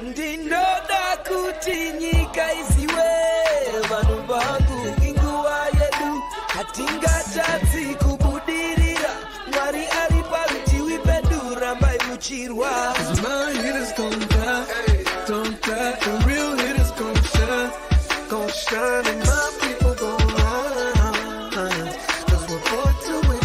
Ndinoda kuti nyika iziwe vanhu vangu inguva yedu hatingatadzi kubudirira Mwari ari parutivi pedu rambai muchirwa My hitters gon' die, don't die The real hitters gon' shine And my people gon' rise Cause we're born to win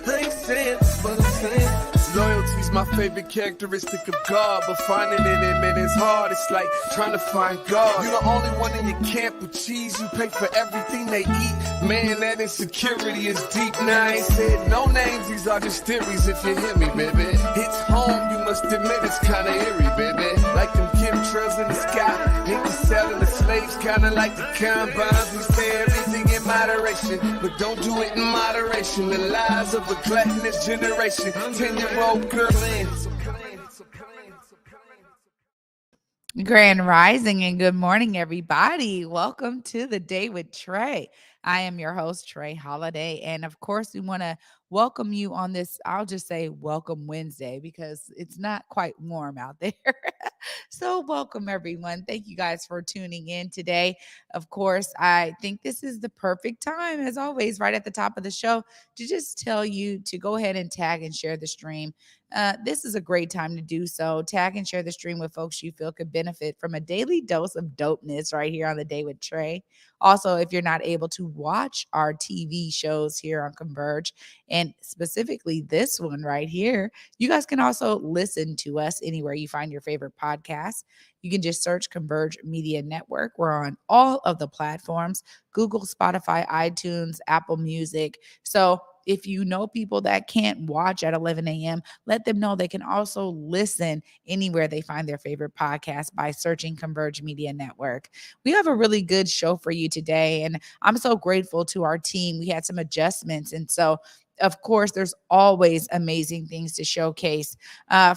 I ain't saying but I'm saying Loyalty's my favorite characteristic of God, but finding it in it is hard. It's like trying to find God. You're the only one in your camp with cheese. You pay for everything they eat. Man, that insecurity is deep. Now I ain't said no names. These are just theories. If you hear me, baby, it's home. You must admit it's kinda eerie, baby. Like them chemtrails in the sky. Ain't the selling the slaves, kinda like the combines. We say everything in moderation, but don't do it in moderation. The lies of a gluttonous generation. 10-year-old girl in. Grand Rising and good morning, everybody. Welcome to the Day with Trae. I am your host, Trae Holiday. And of course, we want to welcome you on this, I'll just say welcome Wednesday because it's not quite warm out there. So welcome, everyone. Thank you guys for tuning in today. Of course, I think this is the perfect time, as always, right at the top of the show, to just tell you to go ahead and tag and share the stream. This is a great time to do so. Tag and share the stream with folks you feel could benefit from a daily dose of dopeness right here on the Day with Trae. Also, if you're not able to watch our TV shows here on Converge, and specifically this one right here, you guys can also listen to us anywhere you find your favorite podcast. You can just search Converge Media Network. We're on all of the platforms: Google, Spotify, iTunes, Apple Music. So if you know people that can't watch at 11 a.m., let them know they can also listen anywhere they find their favorite podcast by searching Converge Media Network. We have a really good show for you today, and I'm so grateful to our team. We had some adjustments, and so of course, there's always amazing things to showcase.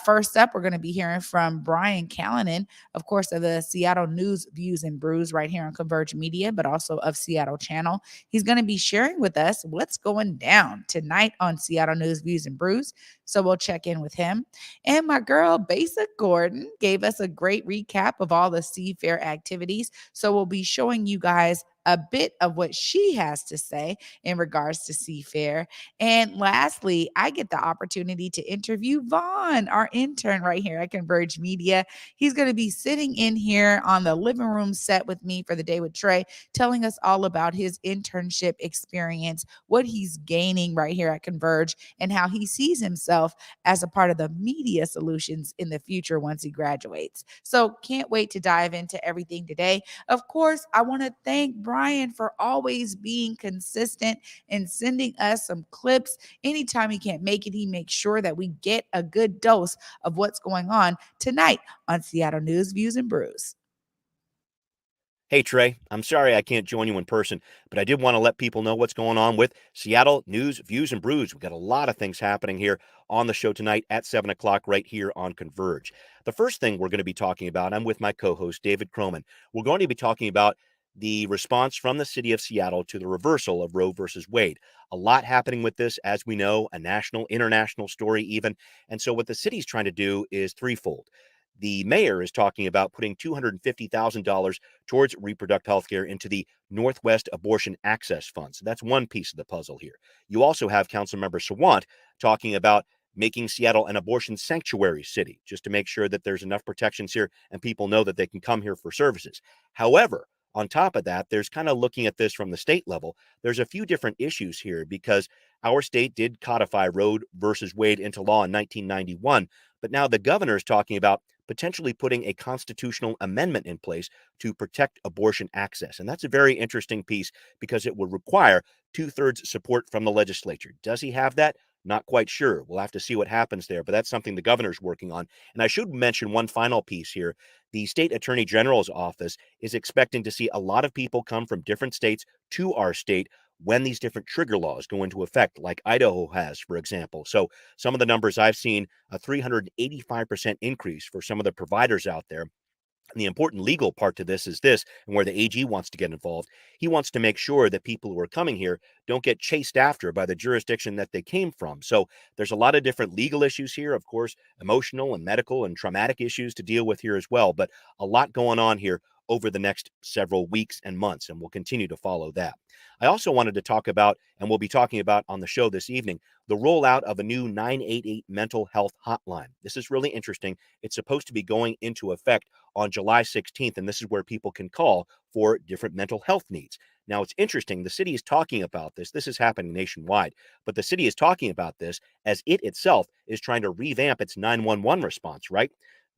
First up, we're going to be hearing from Brian Callanan, of course, of the Seattle News, Views, and Brews right here on Converge Media, but also of Seattle Channel. He's going to be sharing with us what's going down tonight on Seattle News, Views, and Brews. So we'll check in with him. And my girl, Besa Gordon, gave us a great recap of all the Seafair activities. So we'll be showing you guys a bit of what she has to say in regards to Seafair. And lastly, I get the opportunity to interview Vaughn, our intern right here at Converge Media. He's going to be sitting in here on the living room set with me for the Day with Trae, telling us all about his internship experience, what he's gaining right here at Converge, and how he sees himself as a part of the media solutions in the future once he graduates. So can't wait to dive into everything today. Of course, I want to thank Brian for always being consistent and sending us some clips. Anytime he can't make it, he makes sure that we get a good dose of what's going on tonight on Seattle News, Views, and Brews. Hey, Trae, I'm sorry I can't join you in person, but I did want to let people know what's going on with Seattle News, Views, and Brews. We've got a lot of things happening here on the show tonight at 7 o'clock right here on Converge. The first thing we're going to be talking about, I'm with my co-host, David Croman. We're going to be talking about the response from the city of Seattle to the reversal of Roe versus Wade. A lot happening with this, as we know, a national, international story even. And so what the city's trying to do is threefold. The mayor is talking about putting $250,000 towards reproductive health care into the Northwest Abortion Access Fund. So that's one piece of the puzzle here. You also have Councilmember Sawant talking about making Seattle an abortion sanctuary city, just to make sure that there's enough protections here and people know that they can come here for services. However, on top of that, there's kind of looking at this from the state level. There's a few different issues here because our state did codify Roe versus Wade into law in 1991, but now the governor is talking about potentially putting a constitutional amendment in place to protect abortion access. And that's a very interesting piece because it would require 2/3 support from the legislature. Does he have that? Not quite sure. We'll have to see what happens there, but that's something the governor's working on. And I should mention one final piece here. The state attorney general's office is expecting to see a lot of people come from different states to our state when these different trigger laws go into effect, like Idaho has, for example. So some of the numbers I've seen, a 385% increase for some of the providers out there. And the important legal part to this is this, and where the AG wants to get involved. He wants to make sure that people who are coming here don't get chased after by the jurisdiction that they came from. So there's a lot of different legal issues here, of course, emotional and medical and traumatic issues to deal with here as well, but a lot going on here over the next several weeks and months, and we'll continue to follow that. I also wanted to talk about, and we'll be talking about on the show this evening, the rollout of a new 988 mental health hotline. This is really interesting. It's supposed to be going into effect on July 16th, and this is where people can call for different mental health needs. Now, it's interesting. The city is talking about this. This is happening nationwide, but the city is talking about this as it itself is trying to revamp its 911 response, right?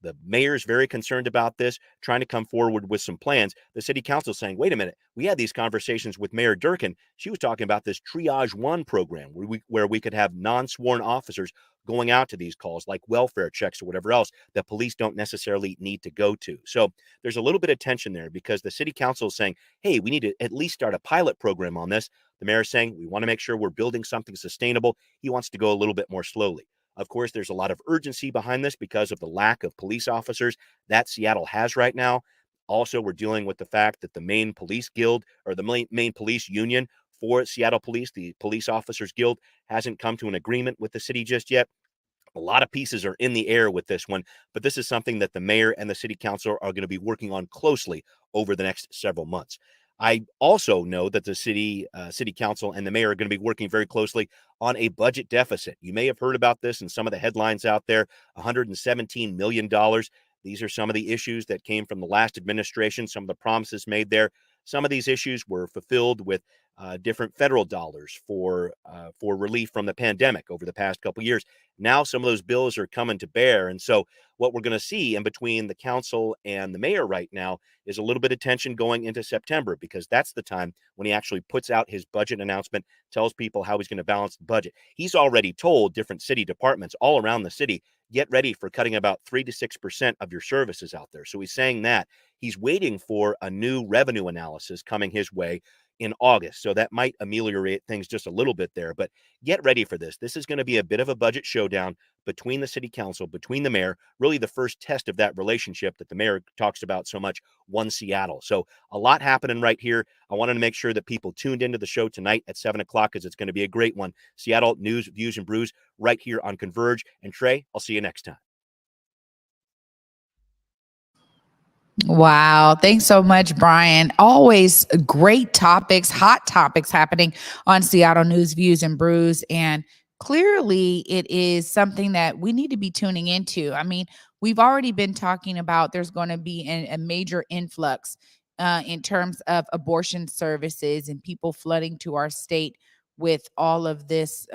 The mayor is very concerned about this, trying to come forward with some plans. The city council is saying, wait a minute, we had these conversations with Mayor Durkin. She was talking about this Triage One program where we could have non-sworn officers going out to these calls, like welfare checks or whatever else that police don't necessarily need to go to. So there's a little bit of tension there because the city council is saying, hey, we need to at least start a pilot program on this. The mayor is saying, we want to make sure we're building something sustainable. He wants to go a little bit more slowly. Of course, there's a lot of urgency behind this because of the lack of police officers that Seattle has right now. Also, we're dealing with the fact that the Maine Police Guild, or the Maine Police Union for Seattle Police, the Police Officers Guild, hasn't come to an agreement with the city just yet. A lot of pieces are in the air with this one, but this is something that the mayor and the city council are going to be working on closely over the next several months. I also know that the city council and the mayor are going to be working very closely on a budget deficit. You may have heard about this in some of the headlines out there, $117 million. These are some of the issues that came from the last administration, some of the promises made there. Some of these issues were fulfilled with different federal dollars for relief from the pandemic over the past couple of years. Now some of those bills are coming to bear, and so what we're going to see in between the council and the mayor right now is a little bit of tension going into September, because that's the time when he actually puts out his budget announcement, tells people how he's going to balance the budget. He's already told different city departments all around the city, get ready for cutting about 3 to 6% of your services out there. So he's saying that he's waiting for a new revenue analysis coming his way in August. So that might ameliorate things just a little bit there, but get ready for this. This is going to be a bit of a budget showdown between the city council, between the mayor, really the first test of that relationship that the mayor talks about so much, One Seattle. So a lot happening right here. I wanted to make sure that people tuned into the show tonight at 7 o'clock, because it's going to be a great one. Seattle News, Views, and Brews right here on Converge. And Trae, I'll see you next time. Wow. Thanks so much, Brian. Always great topics, hot topics happening on Seattle News, Views, and Brews. And clearly, it is something that we need to be tuning into. I mean, we've already been talking about there's going to be a major influx in terms of abortion services and people flooding to our state with all of this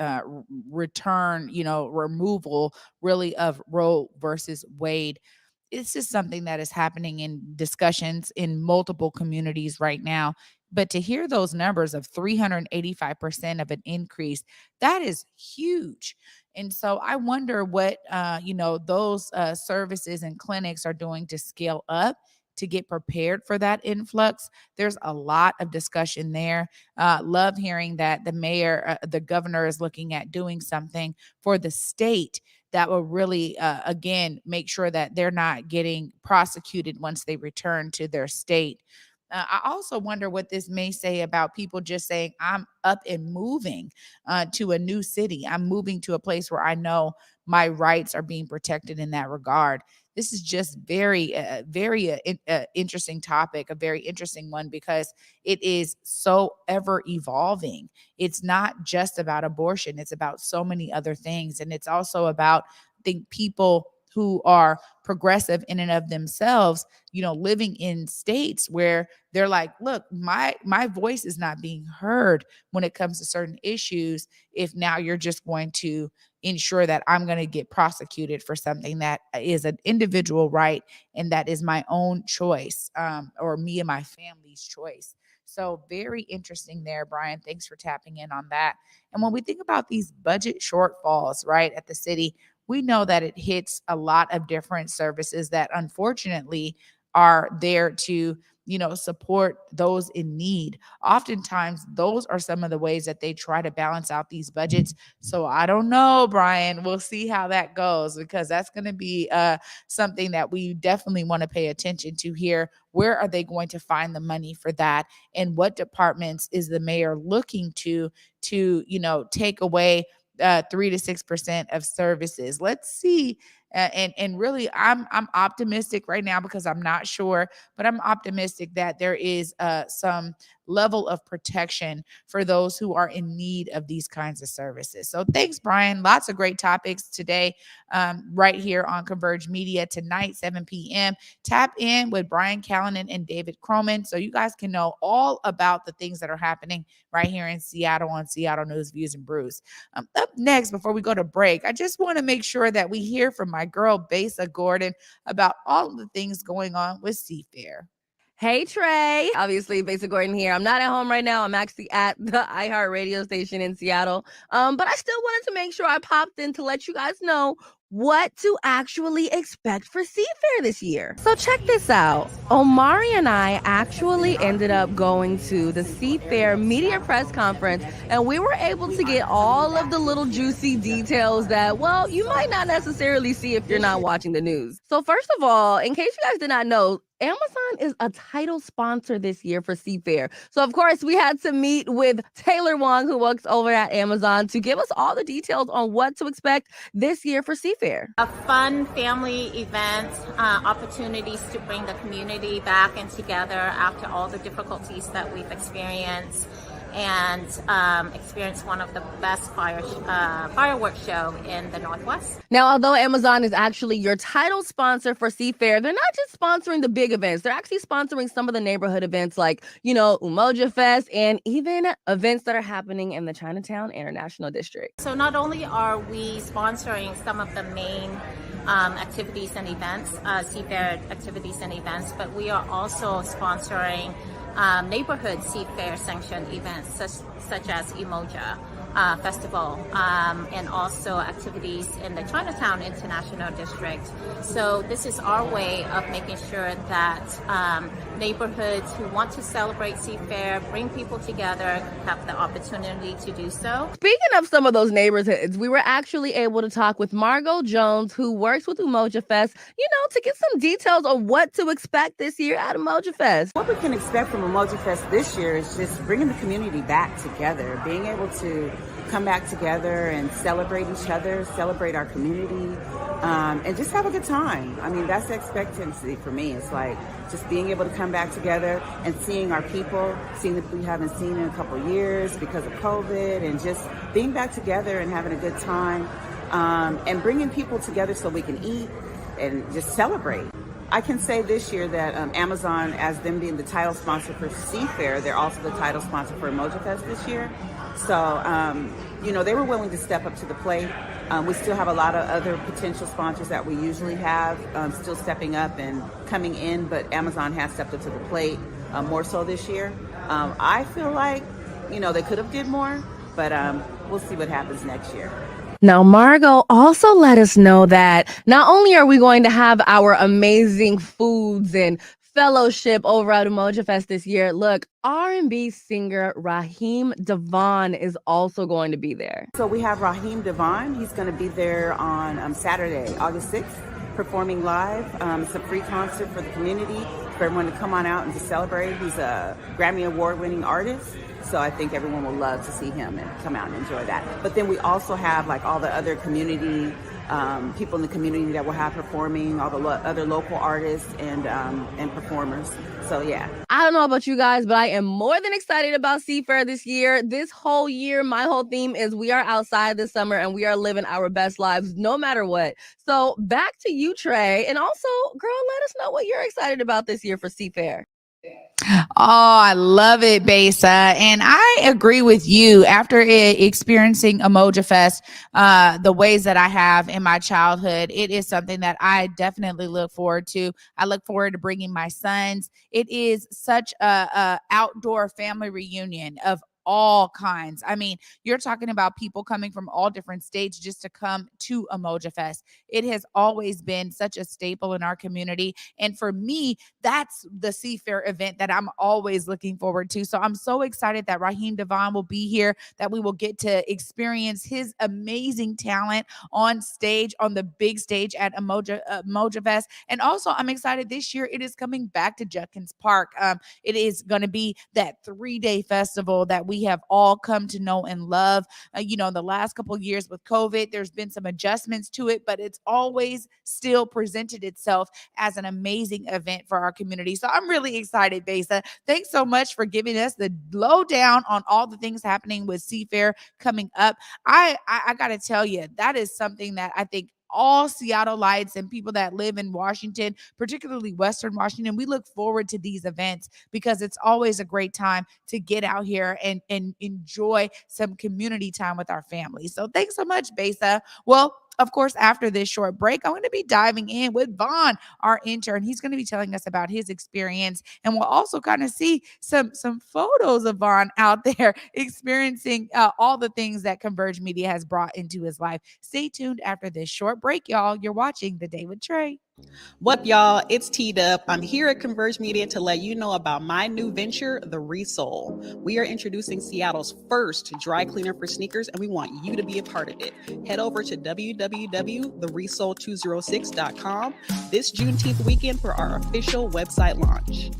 return, removal really of Roe versus Wade. It's just something that is happening in discussions in multiple communities right now. But to hear those numbers of 385% of an increase, that is huge. And so I wonder what, those services and clinics are doing to scale up to get prepared for that influx. There's a lot of discussion there. Love hearing that the mayor, the governor is looking at doing something for the state that will really, again, make sure that they're not getting prosecuted once they return to their state. I also wonder what this may say about people just saying, I'm up and moving to a new city. I'm moving to a place where I know my rights are being protected in that regard. This is just very interesting topic, a very interesting one, because it is so ever evolving. It's not just about abortion. It's about so many other things. And it's also about, I think, people who are progressive in and of themselves, living in states where they're like, look, my voice is not being heard when it comes to certain issues. If now you're just going to ensure that I'm going to get prosecuted for something that is an individual right and that is my own choice, or me and my family's choice. So very interesting there, Brian. Thanks for tapping in on that. And when we think about these budget shortfalls, right, at the city, we know that it hits a lot of different services that unfortunately are there to support those in need. Oftentimes, those are some of the ways that they try to balance out these budgets. So I don't know, Brian. We'll see how that goes, because that's going to be something that we definitely want to pay attention to here. Where are they going to find the money for that? And what departments is the mayor looking to take away 3 to 6% of services? Let's see. And really, I'm optimistic right now, because I'm not sure, but I'm optimistic that there is some level of protection for those who are in need of these kinds of services. So thanks, Brian. Lots of great topics today, right here on Converge Media tonight, 7 p.m. Tap in with Brian Callanan and David Croman so you guys can know all about the things that are happening right here in Seattle on Seattle News, Views, and Brews. Up next, before we go to break, I just want to make sure that we hear from my girl, Besa Gordon, about all of the things going on with Seafair. Hey, Trae. Obviously, Besa Gordon here. I'm not at home right now. I'm actually at the iHeart radio station in Seattle. But I still wanted to make sure I popped in to let you guys know what to actually expect for Seafair this year. So check this out. Omari and I actually ended up going to the Seafair media press conference, and we were able to get all of the little juicy details that, well, you might not necessarily see if you're not watching the news. So first of all, in case you guys did not know, Amazon is a title sponsor this year for Seafair. So, of course, we had to meet with Taylor Wong, who works over at Amazon, to give us all the details on what to expect this year for Seafair. A fun family event, opportunities to bring the community back and together after all the difficulties that we've experienced, and experience one of the best fireworks show in the Northwest. Now, although Amazon is actually your title sponsor for Seafair, they're not just sponsoring the big events. They're actually sponsoring some of the neighborhood events like, Umoja Fest, and even events that are happening in the Chinatown International District. So not only are we sponsoring some of the main activities and events, Seafair activities and events, but we are also sponsoring neighborhood Seafair sanctioned events such as Umoja Festival, and also activities in the Chinatown International District. So this is our way of making sure that neighborhoods who want to celebrate Seafair, bring people together, have the opportunity to do so. Speaking of some of those neighborhoods, we were actually able to talk with Margot Jones, who works with Umoja Fest, to get some details on what to expect this year at Umoja Fest. What we can expect from Umoja Fest this year is just bringing the community back together, being able to come back together and celebrate each other, celebrate our community, and just have a good time. I mean, that's the expectancy for me. It's like just being able to come back together and seeing our people, seeing that we haven't seen in a couple of years because of COVID, and just being back together and having a good time, and bringing people together so we can eat and just celebrate. I can say this year that Amazon, as them being the title sponsor for Seafair, they're also the title sponsor for Umoja Fest this year. So, they were willing to step up to the plate. We still have a lot of other potential sponsors that we usually have still stepping up and coming in, but Amazon has stepped up to the plate more so this year. I feel like, they could have did more, but we'll see what happens next year. Now, Margot also let us know that not only are we going to have our amazing foods and fellowship over at Umoja Fest this year, look, R&B singer Raheem DeVaughn is also going to be there. So we have Raheem DeVaughn. He's going to be there on Saturday, August 6th, performing live. It's a free concert for the community, for everyone to come on out and to celebrate. He's a Grammy Award-winning artist. So I think everyone will love to see him and come out and enjoy that. But then we also have like all the other community, people in the community that will have performing, all the other local artists and performers. So yeah. I don't know about you guys, but I am more than excited about Seafair this year. This whole year, my whole theme is we are outside this summer and we are living our best lives no matter what. So back to you, Trae. And also, girl, let us know what you're excited about this year for Seafair. Oh, I love it, Besa. And I agree with you. After experiencing Umoja Fest, the ways that I have in my childhood, it is something that I definitely look forward to. I look forward to bringing my sons. It is such a outdoor family reunion of all kinds. I mean, you're talking about people coming from all different states just to come to Emoja Fest. It has always been such a staple in our community. And for me, that's the Seafair event that I'm always looking forward to. So I'm so excited that Raheem Devon will be here, that we will get to experience his amazing talent on stage, on the big stage at Emoja Fest. And also, I'm excited this year it is coming back to Judkins Park. It is going to be that 3-day festival that we have all come to know and love. The last couple of years with COVID, there's been some adjustments to it, but it's always still presented itself as an amazing event for our community. So I'm really excited, Besa. Thanks so much for giving us the lowdown on all the things happening with Seafair coming up. I got to tell you, that is something that I think all Seattleites and people that live in Washington, particularly Western Washington, we look forward to these events because it's always a great time to get out here and enjoy some community time with our families. So thanks so much, Besa. Well, of course, after this short break, I'm going to be diving in with Vaughn, our intern. He's going to be telling us about his experience, and we'll also kind of see some photos of Vaughn out there experiencing all the things that Converge Media has brought into his life. Stay tuned after this short break, y'all. You're watching The Day with Trae. What up, y'all? It's T-Dub. I'm here at Converge Media to let you know about my new venture, The Resole. We are introducing Seattle's first dry cleaner for sneakers, and we want you to be a part of it. Head over to www.theresole206.com this Juneteenth weekend for our official website launch.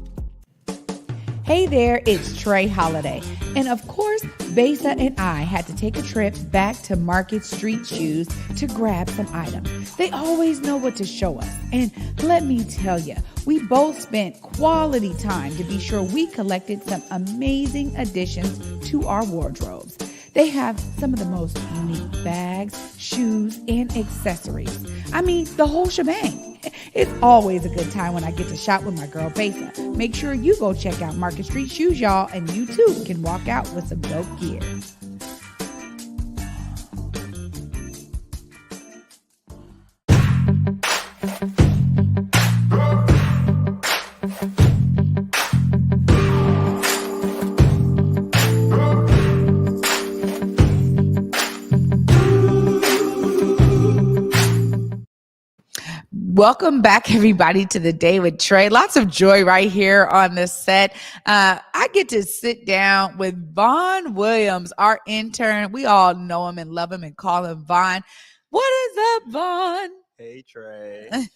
Hey there, it's Trae Holiday. And of course, Besa and I had to take a trip back to Market Street Shoes to grab some items. They always know what to show us. And let me tell you, we both spent quality time to be sure we collected some amazing additions to our wardrobes. They have some of the most unique bags, shoes, and accessories. I mean, the whole shebang. It's always a good time when I get to shop with my girl Besa. Make sure you go check out Market Street Shoes, y'all, and you too can walk out with some dope gear. Welcome back, everybody, to The Day with Trae. Lots of joy right here on the set. I get to sit down with Vaughn Williams, our intern. We all know him and love him and call him Vaughn. What is up, Vaughn? Hey, Trae.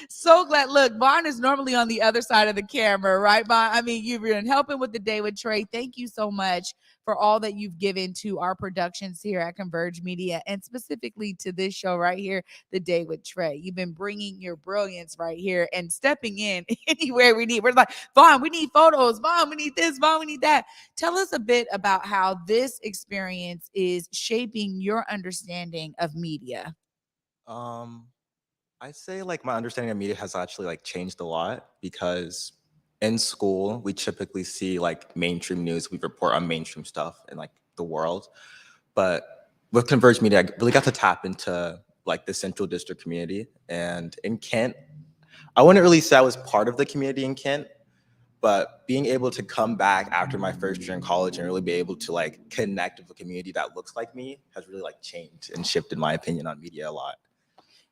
So glad. Look, Vaughn is normally on the other side of the camera, right, Vaughn? I mean, you've been helping with The Day with Trae. Thank you so much for all that you've given to our productions here at Converge Media, and specifically to this show right here, The Day with Trae. You've been bringing your brilliance right here and stepping in anywhere we need. We're like, Vaughn, we need photos. Vaughn, we need this. Vaughn, we need that. Tell us a bit about how this experience is shaping your understanding of media. I'd say like my understanding of media has actually like changed a lot because in school we typically see like mainstream news. We report on mainstream stuff in like the world, but with Converge Media, I really got to tap into like the Central District community. And in Kent, I wouldn't really say I was part of the community in Kent, but being able to come back after my first year in college and really be able to like connect with a community that looks like me has really like changed and shifted my opinion on media a lot.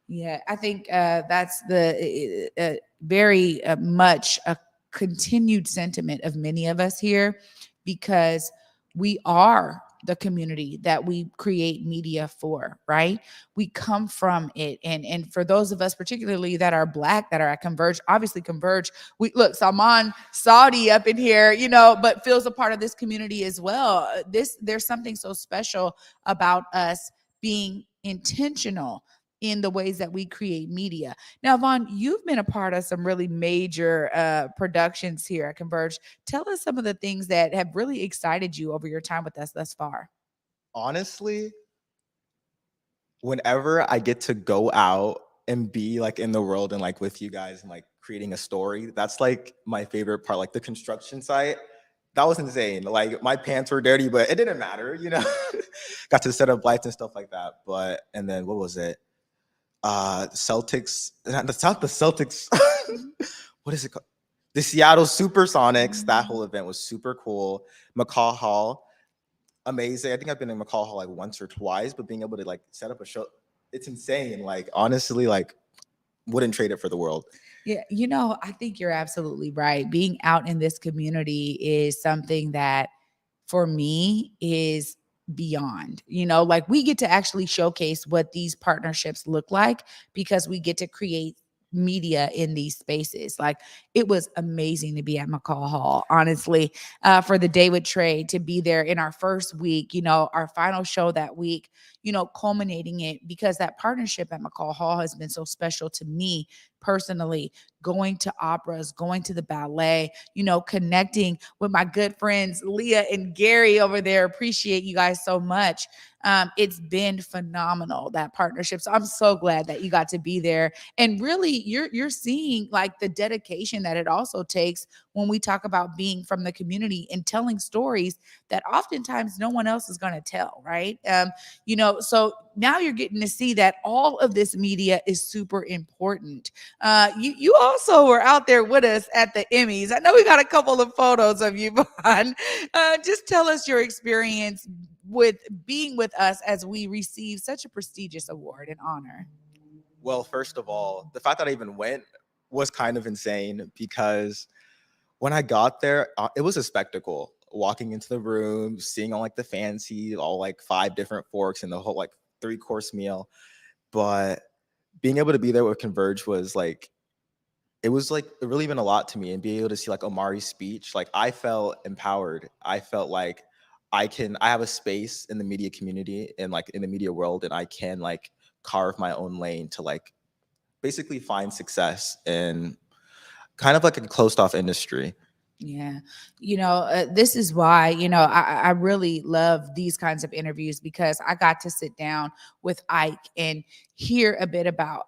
Yeah, I think that's the very much a continued sentiment of many of us here, because we are the community that we create media for, right? We come from it. And for those of us particularly that are Black, that are at Converge, obviously Converge, we look, Salman Saudi up in here, but feels a part of this community as well. There's something so special about us being intentional in the ways that we create media. Now, Vaughn, you've been a part of some really major productions here at Converge. Tell us some of the things that have really excited you over your time with us thus far. Honestly, whenever I get to go out and be like in the world and like with you guys and like creating a story, that's like my favorite part. Like the construction site, that was insane. Like my pants were dirty, but it didn't matter, Got to set up lights and stuff like that. And then what was it? Celtics, not the Celtics. What is it called? the Seattle Supersonics. That whole event was super cool. McCall Hall, amazing. I think I've been in McCall Hall like once or twice, but being able to like set up a show, it's insane. Like honestly, like wouldn't trade it for the world. Yeah, you know, I think you're absolutely right. Being out in this community is something that for me is beyond, like we get to actually showcase what these partnerships look like because we get to create media in these spaces. Like it was amazing to be at McCall Hall, honestly, for the day with Trae, to be there in our first week, our final show that week, culminating it, because that partnership at McCall Hall has been so special to me personally, going to operas, going to the ballet, connecting with my good friends, Leah and Gary over there. Appreciate you guys so much. It's been phenomenal, that partnership. So I'm so glad that you got to be there. And really you're seeing like the dedication that it also takes when we talk about being from the community and telling stories that oftentimes no one else is going to tell, right? So now you're getting to see that all of this media is super important. You also were out there with us at the Emmys. I know we got a couple of photos of you, Vaughn. Just tell us your experience with being with us as we receive such a prestigious award and honor. Well, first of all, the fact that I even went was kind of insane because when I got there, it was a spectacle. Walking into the room, seeing all like the fancy, all like 5 different forks and the whole like 3-course meal. But being able to be there with Converge was like, it was like it really meant a lot to me, and being able to see like Omari's speech, like I felt empowered. I felt like I have a space in the media community and like in the media world, and I can like carve my own lane to like basically find success in kind of like a closed off industry. Yeah. This is why, I really love these kinds of interviews, because I got to sit down with Ike and hear a bit about,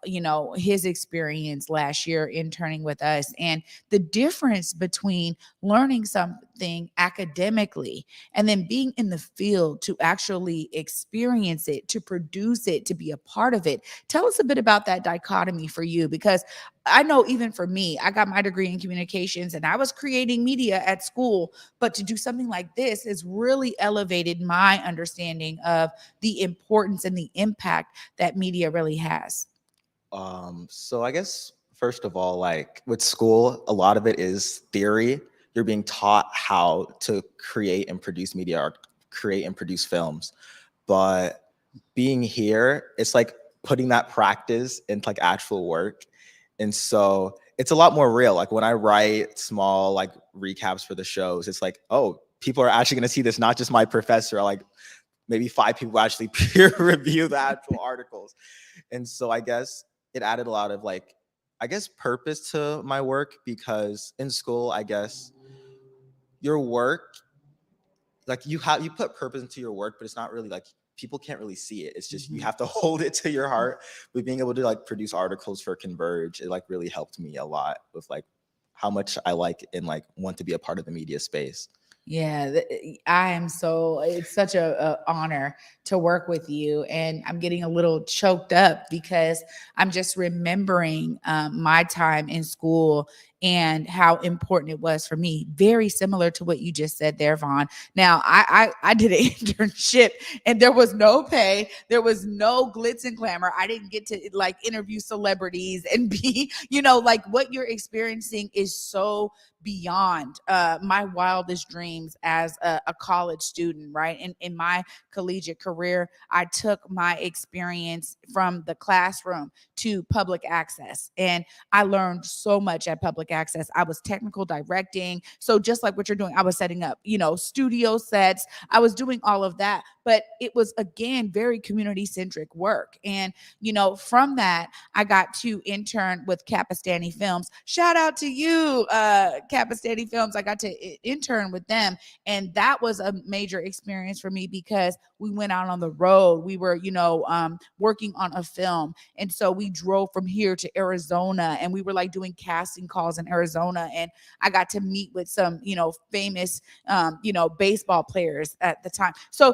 his experience last year interning with us, and the difference between learning something academically and then being in the field to actually experience it, to produce it, to be a part of it. Tell us a bit about that dichotomy for you, because I know even for me, I got my degree in communications and I was creating media at school, but to do something like this has really elevated my understanding of the importance and the impact that media really has. So I guess first of all, like with school, a lot of it is theory. You're being taught how to create and produce media or create and produce films. But being here, it's like putting that practice into like actual work. And so it's a lot more real. Like when I write small like recaps for the shows, it's like, oh, people are actually going to see this, not just my professor. Like maybe 5 people actually peer review the actual articles. And so I guess it added a lot of like, I guess, purpose to my work, because in school, I guess your work, like you put purpose into your work, but it's not really like people can't really see it. It's just you have to hold it to your heart. But being able to like produce articles for Converge, it like really helped me a lot with like how much I like and like want to be a part of the media space. Yeah, it's such a honor to work with you. And I'm getting a little choked up because I'm just remembering my time in school and how important it was for me. Very similar to what you just said there, Vaughn. Now, I did an internship and there was no pay. There was no glitz and glamour. I didn't get to like interview celebrities and be, like what you're experiencing is so beyond my wildest dreams as a college student, right? In my collegiate career, I took my experience from the classroom to public access, and I learned so much at public access. I was technical directing. So just like what you're doing, I was setting up, studio sets. I was doing all of that, but it was, again, very community-centric work. And, from that, I got to intern with Capistani Films. Shout out to you, Capistani Films. I got to intern with them, and that was a major experience for me because we went out on the road. We were, working on a film, and so we drove from here to Arizona, and we were like doing casting calls in Arizona, and I got to meet with some, famous, baseball players at the time. So,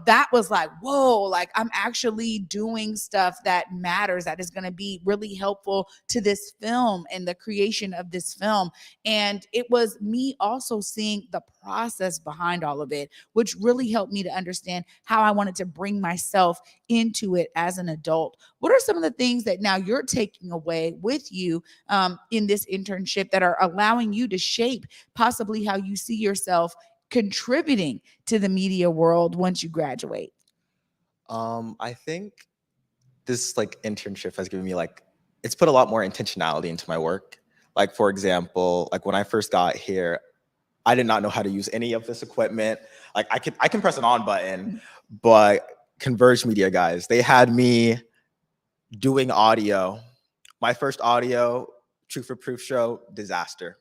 that was like, whoa, like I'm actually doing stuff that matters, that is going to be really helpful to this film and the creation of this film. And it was me also seeing the process behind all of it, which really helped me to understand how I wanted to bring myself into it as an adult. What are some of the things that now you're taking away with you in this internship that are allowing you to shape possibly how you see yourself contributing to the media world once you graduate? I think this like internship has given me it's put a lot more intentionality into my work. Like, for example, like when I first got here, I did not know how to use any of this equipment. Like I can press an on button, but Converge Media guys, they had me doing audio. My first audio, Truth or Proof show, disaster.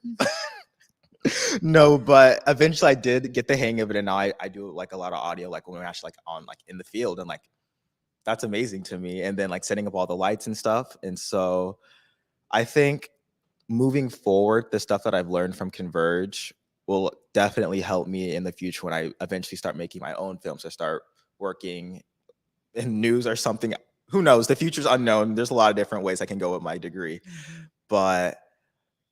No, but eventually I did get the hang of it, and now I do like a lot of audio, like when we're actually like on like in the field, and like that's amazing to me. And then like setting up all the lights and stuff. And so I think moving forward, the stuff that I've learned from Converge will definitely help me in the future when I eventually start making my own films or start working in news or something. Who knows? The future's unknown. There's a lot of different ways I can go with my degree. But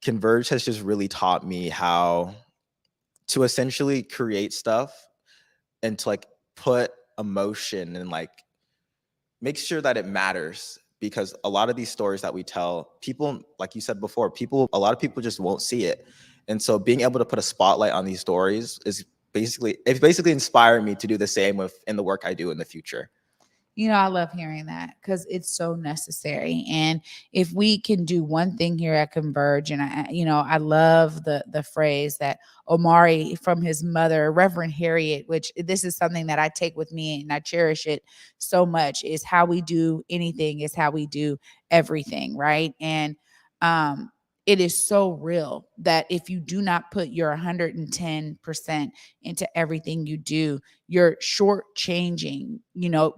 Converge has just really taught me how to essentially create stuff and to like put emotion and like make sure that it matters, because a lot of these stories that we tell, people, like you said before, a lot of people just won't see it. And so being able to put a spotlight on these stories is basically inspired me to do the same in the work I do in the future. I love hearing that because it's so necessary. And if we can do one thing here at Converge, and I love the phrase that Omari from his mother, Reverend Harriet, which this is something that I take with me and I cherish it so much, is how we do anything is how we do everything, right? And it is so real that if you do not put your 110% into everything you do, you're shortchanging,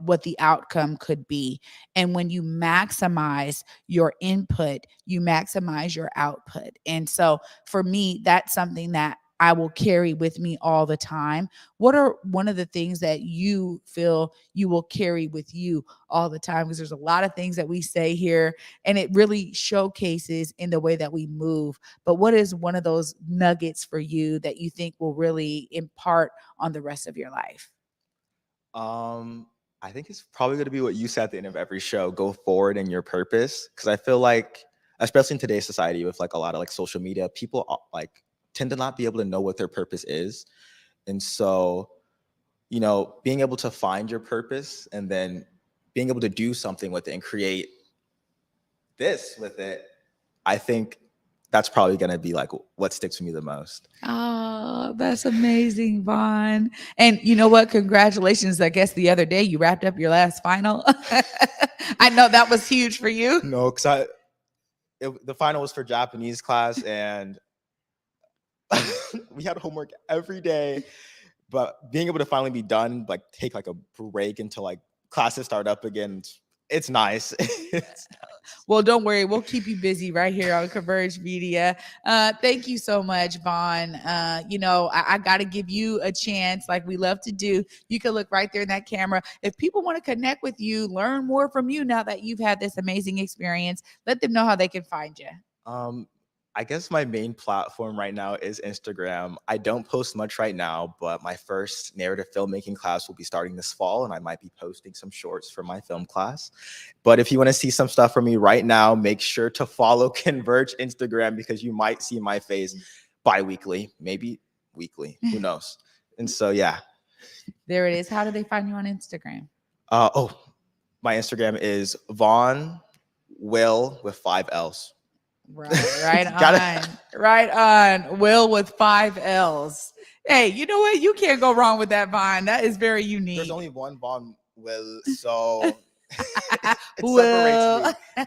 what the outcome could be. And when you maximize your input, you maximize your output. And so for me, that's something that I will carry with me all the time. What are one of the things that you feel you will carry with you all the time? Because there's a lot of things that we say here, and it really showcases in the way that we move. But what is one of those nuggets for you that you think will really impart on the rest of your life? I think it's probably going to be what you said at the end of every show: go forward in your purpose. Because I feel like, especially in today's society with like a lot of like social media, people like tend to not be able to know what their purpose is. And so, being able to find your purpose and then being able to do something with it and create this with it, I think that's probably going to be like what sticks with me the most. Oh, that's amazing, Vaughn. And you know what? Congratulations. I guess the other day you wrapped up your last final. I know that was huge for you. No, because the final was for Japanese class, and we had homework every day, but being able to finally be done, like take like a break until like classes start up again, it's nice. Well, don't worry. We'll keep you busy right here on Converge Media. Thank you so much, Vaughn. I got to give you a chance like we love to do. You can look right there in that camera. If people want to connect with you, learn more from you now that you've had this amazing experience, let them know how they can find you. I guess my main platform right now is Instagram. I don't post much right now, but my first narrative filmmaking class will be starting this fall, and I might be posting some shorts for my film class. But if you want to see some stuff from me right now, make sure to follow Converge Instagram, because you might see my face bi-weekly, maybe weekly, who knows? And so, yeah. There it is. How do they find you on Instagram? My Instagram is Vaughn Will with 5 L's. Right on. Right on. Will with 5 L's. Hey, you know what? You can't go wrong with that, Vaughn. That is very unique. There's only one Vaughn Will, so separates me.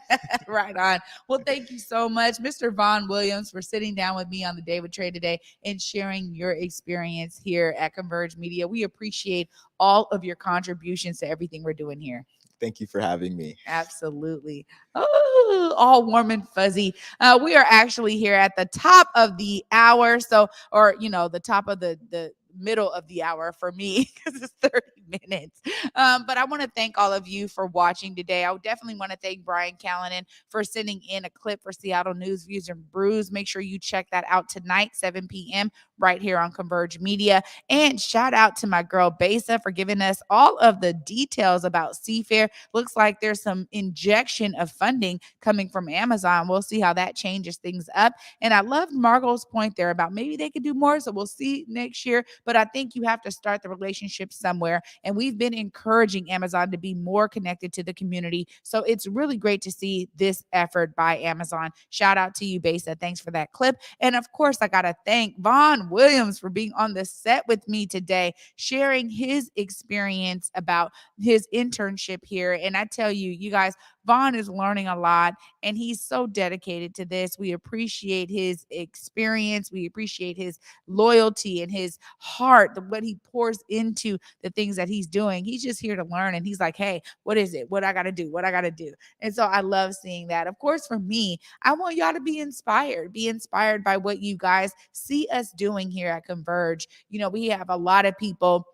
Right on. Well, thank you so much, Mr. Vaughn Williams, for sitting down with me on the Day with Trae today and sharing your experience here at Converge Media. We appreciate all of your contributions to everything we're doing here. Thank you for having me. Absolutely. Oh, all warm and fuzzy. We are actually here at the top of the hour. So, or, the top of the middle of the hour for me because it's 30 minutes. But I want to thank all of you for watching today. I would definitely want to thank Brian Callanan for sending in a clip for Seattle News, Views, and Brews. Make sure you check that out tonight, 7 p.m. right here on Converge Media. And shout out to my girl Besa for giving us all of the details about Seafair. Looks like there's some injection of funding coming from Amazon. We'll see how that changes things up. And I loved Margot's point there about maybe they could do more. So we'll see next year. But I think you have to start the relationship somewhere. And we've been encouraging Amazon to be more connected to the community. So it's really great to see this effort by Amazon. Shout out to you, Besa. Thanks for that clip. And of course, I got to thank Vaughn Williams for being on the set with me today, sharing his experience about his internship here. And I tell you, you guys, Vaughn is learning a lot and he's so dedicated to this. We appreciate his experience. We appreciate his loyalty and his heart, what he pours into the things that he's doing. He's just here to learn. And he's like, hey, what is it? What I got to do? What I got to do? And so I love seeing that. Of course, for me, I want y'all to be inspired by what you guys see us doing here at Converge. We have a lot of people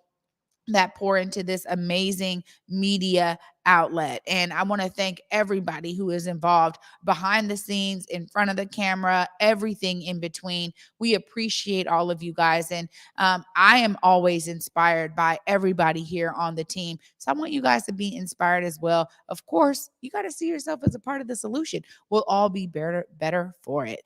that pour into this amazing media outlet. And I want to thank everybody who is involved behind the scenes, in front of the camera, everything in between. We appreciate all of you guys. And I am always inspired by everybody here on the team. So I want you guys to be inspired as well. Of course, you got to see yourself as a part of the solution. We'll all be better for it.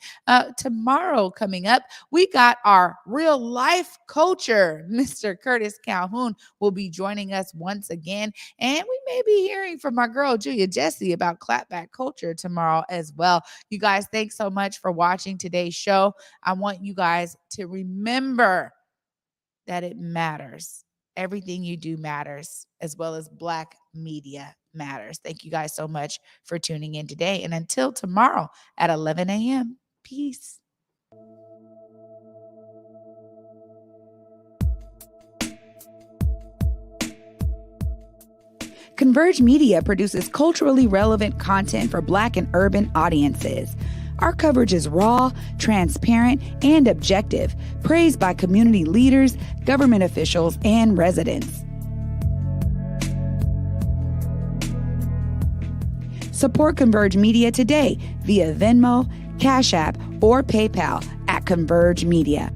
Tomorrow coming up, we got our real life coacher, Mr. Curtis Calhoun, will be joining us once again. And we may be hearing from my girl, Julia Jesse, about clapback culture tomorrow as well. You guys, thanks so much for watching today's show. I want you guys to remember that it matters. Everything you do matters, as well as Black media matters. Thank you guys so much for tuning in today. And until tomorrow at 11 a.m., peace. Converge Media produces culturally relevant content for Black and urban audiences. Our coverage is raw, transparent, and objective, praised by community leaders, government officials, and residents. Support Converge Media today via Venmo, Cash App, or PayPal at Converge Media.